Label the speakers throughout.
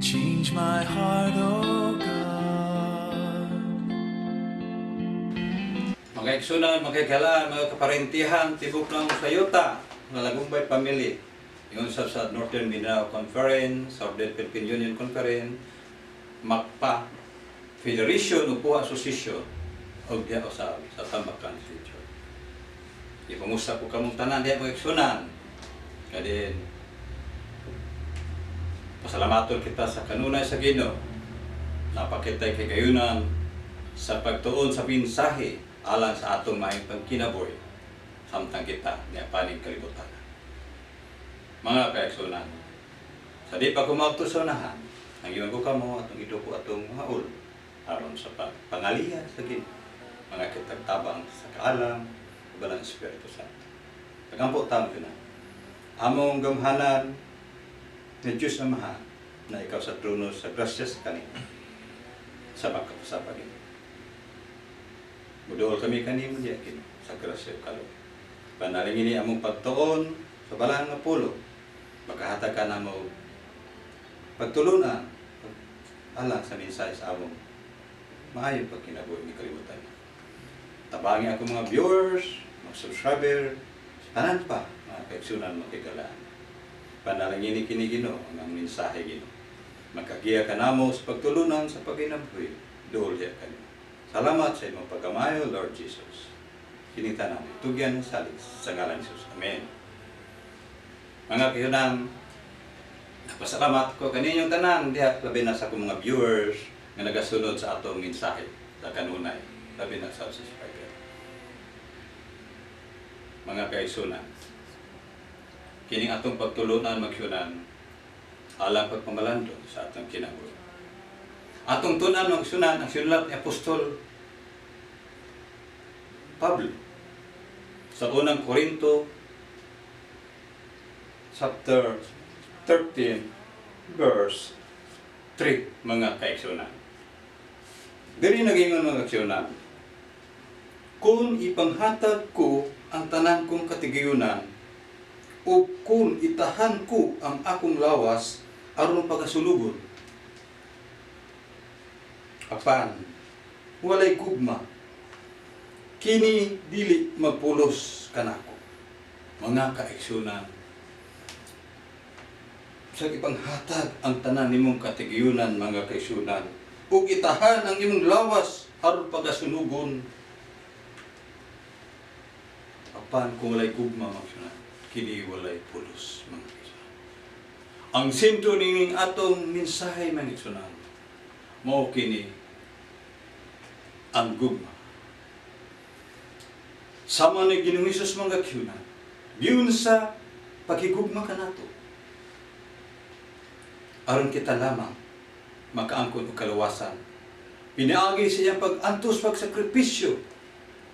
Speaker 1: Change my heart, oh God.
Speaker 2: Mga igsunan, mga kagalaan, mga kaparentihan, tibok ng sayuta, mga Lagumbay family. Yung sa Northern Mindanao Conference, Southern Philippine Union Conference, MACPA, Federation Upuha Association, o diya o sa Tambakan City. Ipamusta po kamong tanan diya mga igsunan. Kadin, pasalamaton kita sa kanunay sa Ginoo. Napakitay kay gayunan sa pagtuon sa mensahe alang sa atong maayong pagkinabuhi samtang kita niya panig kalibutan. Mga kaigsunan, sa di pa kumauto sa unahan, ang iwan ko kamo atong iduko atong haul aron sa pangalihan sa Ginoo. Mga kitagtabang sa kaalam, balang Espiritu Santo. Tagampo tamo yun na. Among gamhanan na Diyos na mahal, na ikaw sa trono sa grasya sa kanina, sa magkapasapag ito. Mudool kami kanimo diya kin sa grasya kalo. Panalingin ni among pagtuon sa balang nga pulo. Makahatag ka na mo pagtulunan alang sa mensahe sa among maayong pagkinabuhi ni kalibutan. Tabangi ako mga viewers, mga subscriber, tanan pa, mga kaigsunan, mga kagalaan. Panalangin kini Ginoo ang mensahe Ginoo. Magkagiya ka namo sa pagtulunan sa pagkinabuhi. Dool diya kanimo. Salamat sa imong pagkamayo, Lord Jesus. Kinita namin, tugyan ng salis sa ngalan ni Jesus. Amen. Mga kayunang, napasalamat ko kaninyong tanan, diya, labi na sa akong mga viewers na nagasunod sa atong mensahe sa kanunay, labi na sa subscriber. Mga kaisunan, kining atong pagtulunan magsunan, alang pagpamalando sa atong kinabuhi. Atong tunan magsunan ang sinulat ni Apostol Pablo sa unang Korinto chapter 13 verse 3, mga kaigsunan. Diri nagingon mga kaigsunan, kung ipanghatag ko ang tanan kong katigayunan o kung itahan ko ang akong lawas aron pagasulubon, apan walay gugma, kini dili magpulos kanako. Mga kaigsunan, sa ipanghatag ang tanan nimong katigayunan, mga kaigsunan, ug itahan ang imong lawas aron pagasunugon, apan kung walay gugma, mga kini walay pulos, mga kaigsunan. Ang sentro ning atong mensahe, mga kaigsunan, mao kini ang gugma. Sama ni Ginoong Hesus, mga kaigsunan, yun sa pagigugma kanato, aron kita lamang makaangkon og kaluwasan. Pinaagi sa iyang pag-antos, pagsakripisyo,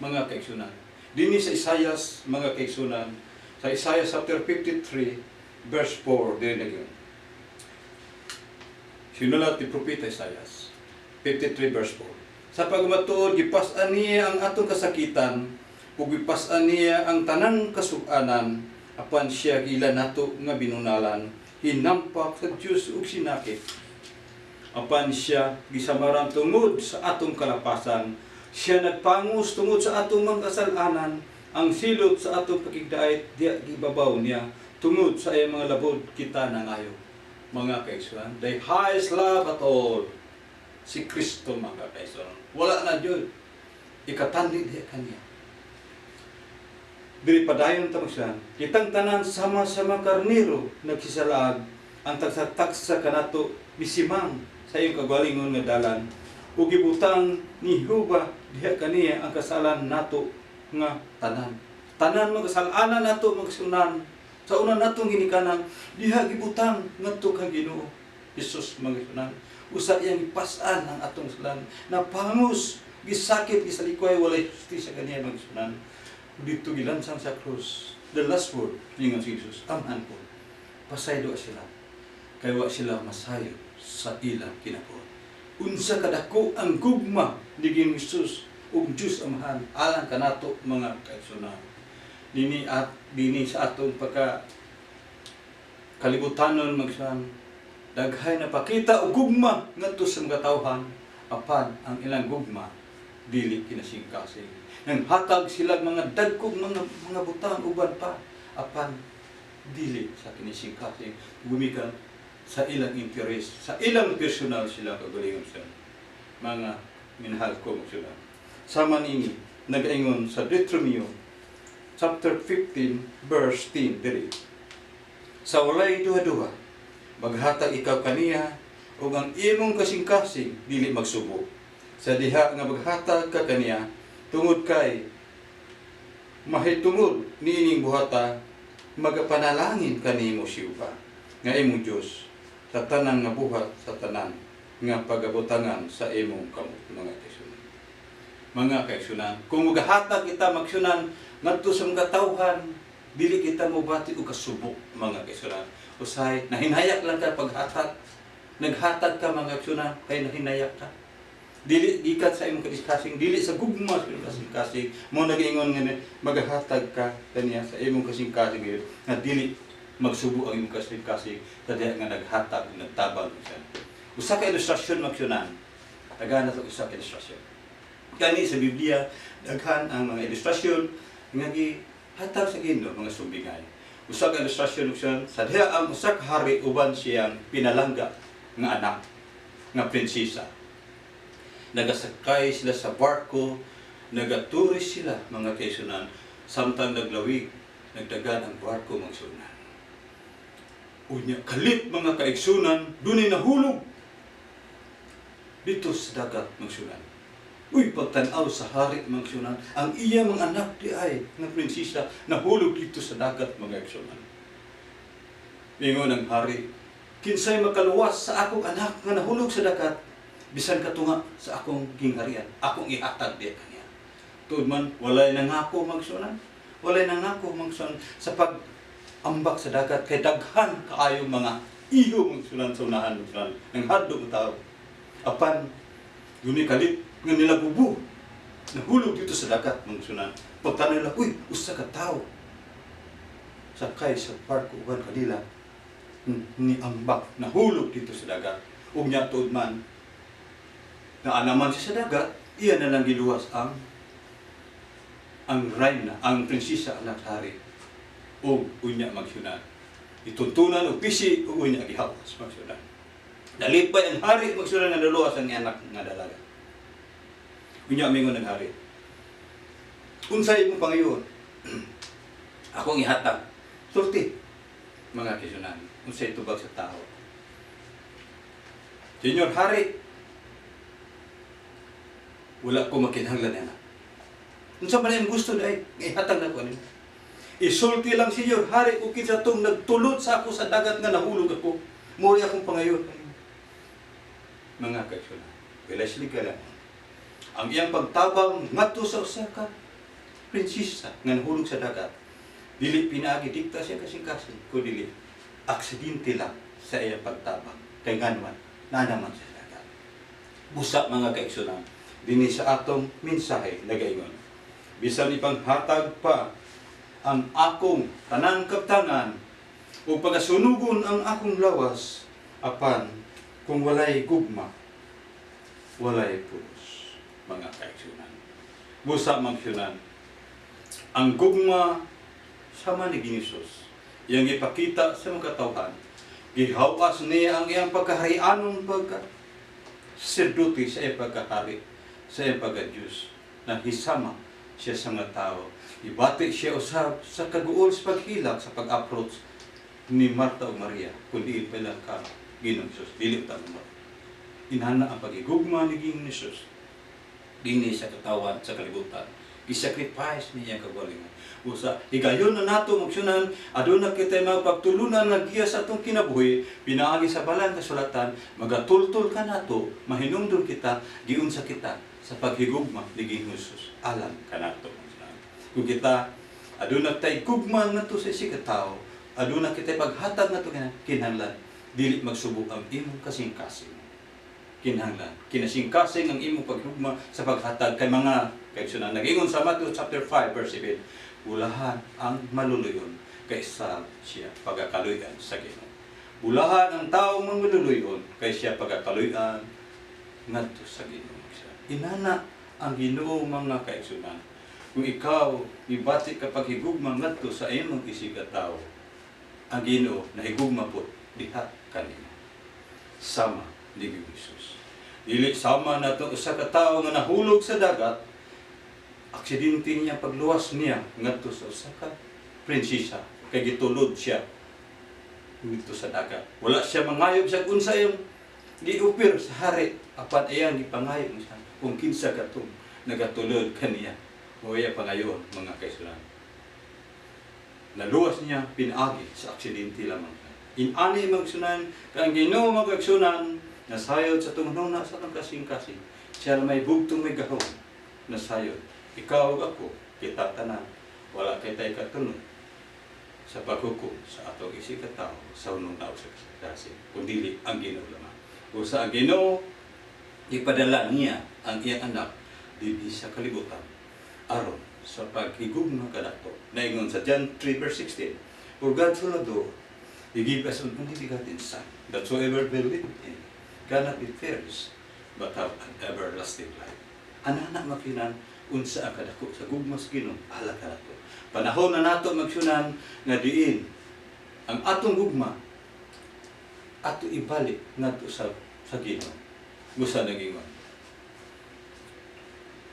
Speaker 2: mga kaigsunan. Dinhi sa Isaias, mga kaigsunan, sa Isaiah chapter 53 verse 4, din nagyon. Sinulat ni propeta Isaias 53 verse 4. Sa pagmatuod gipas-an niya ang atong kasakitan ug gipas-an niya ang tanang kasug-anan, apan siya gila nato nga binunalan, hinampak sa Dios ug sinakit. Apan siya gisamaran tungod sa atong kalapasan, siya nagpangus tungod sa atong mga kasalanan, ang silot sa atong pakigdait diya gibabaw niya, tungod sa iyang mga labod kita nangayo. Mga kaigsunan, the highest love at all, si Kristo, mga kaigsunan. Wala na Diyos, ikatandi diya kaniya. Diri padayon ta magsan, kitang tanan sama-sama karnero nagsisalag, ang tagsa-tagsa kanato bisimang sa iyong kagalingon nga dalan, ug gibutang ni Jehova diha kaniya ang kasalan nato nga tanan. Tanan mga kasalanan nato magsunan sa una natong ginikanan, diha gibutang ngadto kang Ginoo Hesus, mga sunan. Usa iyang ipas-an ang atong salan, napangus, gisakit, gisalikoy, walay justisya kaniya, mga sunan. Dito gilansang sa krus, the last word ningon si Jesus, amhan ko, pasaylo sila, kaya wa sila masayo sa ilang kinabuhi. Unsa kadako ang gugma ni Ginoong Hesus ug Dios amahan alang kanato, mga kaigsunan. Dini sa atong pagka kalibutanon magsan, daghay na pakita og gugma ngadto sa mga tawhan, apan ang ilang gugma dili kinasingkasing. Nang hatag sila mga dagkog mga butang uban pa, apan dili sa kinisingkasing, gumikan sa ilang interes, sa ilang personal sila kagalingon sa mga minahal ko sila. Sama nini nagaingon sa Deuteronomy chapter 15 verse 10 diri. Sa walay duha-duha, maghatag ikaw kaniya ug ang imong kasing-kasing dili magsubo. Sa diha nga maghatag ka kaniya tungod kay mahitungod niining buhata, magapanalangin kanimo siya nga imong Dios sa tanang nga buhat sa tanan nga pagabutangan sa imong kamot mga kaigsunan. Mga kaigsunan, kung magahatag kita magsunan ngadto sa mga tawhan, dili kita mobati og kasubok mga kaigsunan. Usahay nahinhayak lang ka paghatag, naghatag ka mga kaigsunan kay nahinhayak ka. Dili gikan sa imong kasing-kasing, dili sa gugma sa imong kasing-kasing, mo nag-ingon nga maghatag ka kaniya sa imong kasing-kasing nga dili magsubo ang imong kasing-kasing tadi nga naghatag nagtabang siya. Usa ka ilustrasyon magsunan. Daghan na to usa ka ilustrasyon. Kani sa Biblia daghan ang mga ilustrasyon nga gihatag sa Ginoo mga sumbingay. Usa ka ilustrasyon magsunan sa diha ang usa ka hari uban siyang pinalangga nga anak nga prinsesa. Nagasakay sila sa barko, nagaturis sila mga kaigsunan, samtang naglawig, nagdagan ang barko magsunan. Unya kalit mga kaigsunan, dunay nahulog dito sa dagat magsunan. Uy, pagtanaw sa hari magsunan, ang iya mga anak di ay nga prinsesa nahulog dito sa dagat mga kaigsunan. Ingon ang hari, kinsay makaluwas sa akong anak nga nahulog sa dagat, bisan katunga sa akong gingharian, akong ihatag di kaniya. Tuod man, walay nangako magsunan. Walay nangako magsunan sa pag-ambak sa dagat kay daghan kaayong mga iyo magsunan sa unahan magsunan. Nang hadlok ang tao. Apan, yun kalit nga nila bubu. Nahulog dito sa dagat magsunan. Pagtanay nila, uy, usa ka tao. Sakay sa barko uban kanila, ni ambak, nahulog dito sa dagat. Ug nya tuod man, naanaman siya sa dagat, iya na lang giluwas ang reyna, ang prinsesa anak hari. O unya magsunan. Ituntunan o pisi o unya gihawas magsunan. Dalipay ang hari magsunan nga naluwas ang anak nga dalaga. Unya mingon ang hari. Unsay imong pangayon? Akong ihatag. Sulti mga kisunan. Unsay tubag sa tao. Senyor hari, wala ko makinahanglan na. Unsa man ang gusto na ihatag na ko ani. Isulti lang siya, hari ko kinsa tong nagtulot sa ako sa dagat nga nahulog ako. Mo akong pangayon. Mga kaigsunan, Leslie kala. Ang iyang pagtabang ngadto sa usa ka prinsesa nga nahulog sa dagat. Dili pinaagi dikta siya kasing-kasing, kundi aksidente lang sa iyang pagtabang. Kay nganuman, naanaman sa dagat. Busa mga kaigsunan, dinhi sa atong mensahe nagaingon. Bisan ipanghatag pa ang akong tanang kaptangan o pagasunugon ang akong lawas, apan kung walay gugma, walay pulos, mga kaigsunan. Busa magsunan, ang gugma sama ni Ginisus, iyang ipakita sa mga katawhan, gihawas niya ang iyang pagkaharianon pagka-serduti sa iyang pagkahari, sa iyang pagka-Diyos, na hisama siya sa mga tao. Ibati siya usab sa kaguol sa paghilak, sa pag-approach ni Marta o Maria, kundi pala ka Ginoong Jesus, dili ta mo. Inana ang pagigugma ni Ginoong Jesus, dinhi sa katawan sa kalibutan. I-sacrifice niya kagalingon. Usa, higayon na nato magsunan, aduna kita mga pagtulunan nga giya sa atong kinabuhi, pinaagi sa balang kasulatan, magatultol ka nato, mahinumdum kita, giunsa kita sa paghigugma ni Ginoong Jesus. Alam ka nato. Kung kita aduna tay gugma nato sa isig katao, aduna kita paghatag nato kinahanglan, dili magsubok ang imong kasing-kasing. Kinahanglan, kinasing-kasing ang imong paghugma sa paghatag kay mga kaigsunan. Nag-ingon sa Matthew chapter 5 verse 7, ulahan ang maluluyon kaysa siya pagkakaluyan sa Ginoo. Bulahan ang taong mamululuyon kay siya pagkakaluyan ngadto sa Ginoo siya. Inana ang Ginoo mga kaigsunan. Kung ikaw ibati kapag higugma ngadto sa imong isig at tao, ang Ginoo na higugma po diha kanimo. Sama ni Jesus. Dili sama nato usa ka tawo nga nahulog sa dagat, aksidente niya pagluwas niya ngadto sa usa ka prinsesa kay gitulod siya dito sa dagat. Wala siya mangayob sa unsa yung giupir sa hari apan iyang gipangayob siya kung kinsa katong nagatulod kaniya. Huwag pangayon mga kaisulan. Naluwas niya pinaagi sa aksidente lamang. Inani magsunan kang Ginoo magagsunan nasayod sa tungnog na sa kasing-kasing. Siya may bugtong may gahom nasayod. Ikaw ug ako kita tanan wala kay tay katunod sa paghukom sa atong isig ka tawo sa unong tao sa kasing kundi ang Ginoo lamang. O sa Ginoo ipadala niya ang iyang anak dibi sa kalibutan aron sa paghigugma kanato. Naingon sa John 3 verse 16, for God so loved the world, He gave us an only begotten Son, that whoever believeth in Him cannot be perished, but have an everlasting life. Anana makinan unsa ang kadako sa gugma sa Ginoo ala kanato. Panahon na nato magsunan nga diin ang atong gugma ato ibalik ngadto sa Ginoo. Gusa nagingon.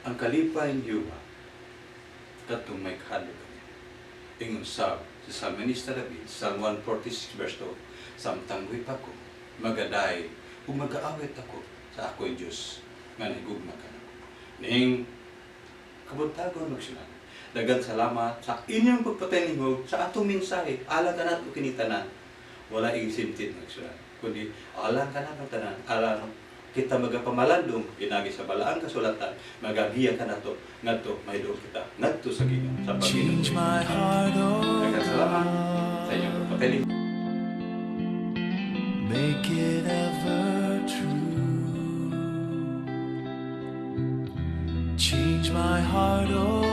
Speaker 2: Ang kalipay niyo katong may kahadlok kami. Ingon sa Salmonista David, Psalm 146 verse 2, samtanggoy pa ko, magaday, kung mag-aawit ako sa ako'y Diyos, nga nahigugma ka na. Ning kabuntagon magsunan. Dagan salamat sa inyong pagpatiningog sa atong mensahe. Alang ka na ito kinitanan. Wala isintit magsunan. Kundi alang ka na ito tanan. Alang kita magapamalandong pinagi sa balaang kasulatan, magagiya ka na ito. Ngadto, may doon kita. Ngadto sa Ginoo. Sa Panginoon.
Speaker 1: Change my heart, oh
Speaker 2: Dagan salamat sa inyong pagpatiningog.
Speaker 1: make it ever true. Change my heart, oh